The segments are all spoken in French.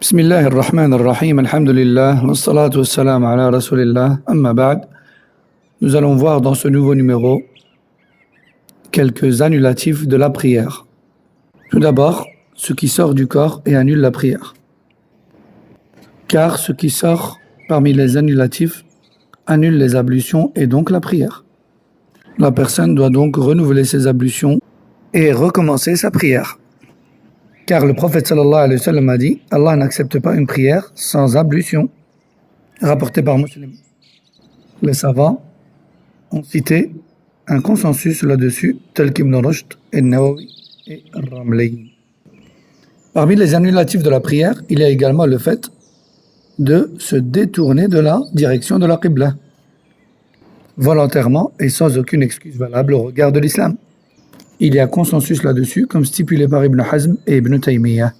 بسم الله الرحمن الرحيم الحمد لله والصلاة والسلام على رسول الله أما بعد. Nous allons voir dans ce nouveau numéro quelques annulatifs de la prière. Tout d'abord, ce qui sort du corps et annule la prière. Car ce qui sort parmi les annulatifs annule les ablutions et donc la prière. La personne doit donc renouveler ses ablutions et recommencer sa prière. Car le prophète sallallahu alayhi wa sallam a dit « Allah n'accepte pas une prière sans ablution » rapporté par Muslim. Les savants ont cité un consensus là-dessus tel qu'Ibn Rushd, Nawawi et Ramli. Parmi les annulatifs de la prière, il y a également le fait de se détourner de la direction de la Qibla volontairement et sans aucune excuse valable au regard de l'islam. Il y a consensus là-dessus, comme stipulé par Ibn Hazm et Ibn Taymiyyah.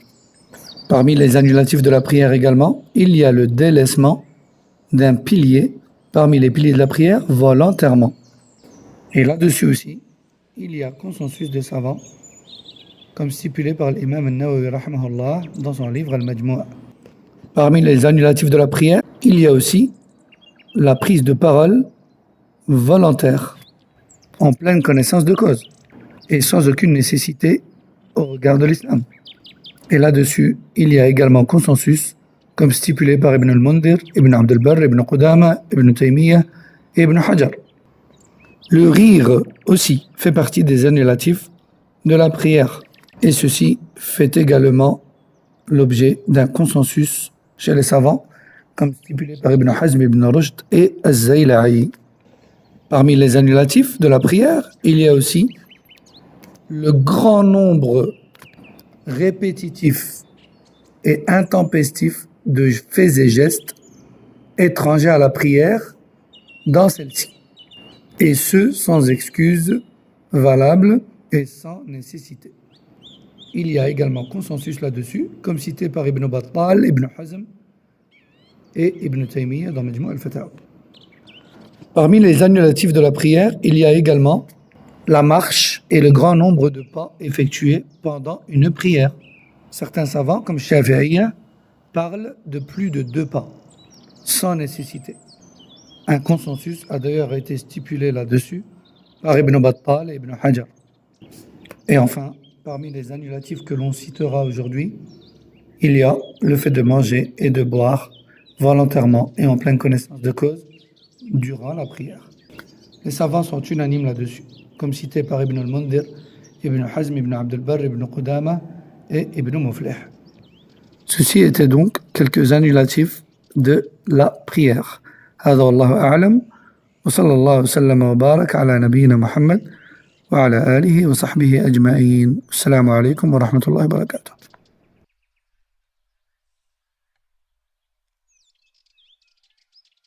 Parmi les annulatifs de la prière également, il y a le délaissement d'un pilier parmi les piliers de la prière volontairement. Et là-dessus aussi, il y a consensus des savants, comme stipulé par l'imam al-Nawawi rahimahullah dans son livre Al-Majmu'. Parmi les annulatifs de la prière, il y a aussi la prise de parole volontaire, en pleine connaissance de cause et sans aucune nécessité au regard de l'islam. Et là-dessus, il y a également consensus, comme stipulé par Ibn al-Mundhir, Ibn Abd al-Barr, Ibn Qudama, Ibn Taymiyyah et Ibn Hajar. Le rire aussi fait partie des annulatifs de la prière, et ceci fait également l'objet d'un consensus chez les savants, comme stipulé par Ibn Hazm, Ibn Rushd et Az-Zayla'i. Parmi les annulatifs de la prière, il y a aussi le grand nombre répétitif et intempestif de faits et gestes étrangers à la prière dans celle-ci, et ce sans excuse valable et sans nécessité. Il y a également consensus là-dessus, comme cité par Ibn Battal, Ibn Hazm et Ibn Taymiyyah dans Majmu' al-Fatawa. Parmi les annulatifs de la prière, il y a également la marche et le grand nombre de pas effectués pendant une prière. Certains savants, comme Shafi'iyya, parlent de plus de 2 pas, sans nécessité. Un consensus a d'ailleurs été stipulé là-dessus par Ibn Battal et Ibn Hajar. Et enfin, parmi les annulatifs que l'on citera aujourd'hui, il y a le fait de manger et de boire volontairement et en pleine connaissance de cause durant la prière. Les savants sont unanimes là-dessus, comme cité par Ibn al-Mundhir, Ibn Hazm, Ibn Abd al-Barr, Ibn Qudama et Ibn Muflih. Ceci était donc quelques annulatifs de la prière. هذا والله أعلم وصلى الله وسلم وبارك على نبينا محمد وعلى آله وصحبه أجمعين. السلام عليكم ورحمة الله وبركاته.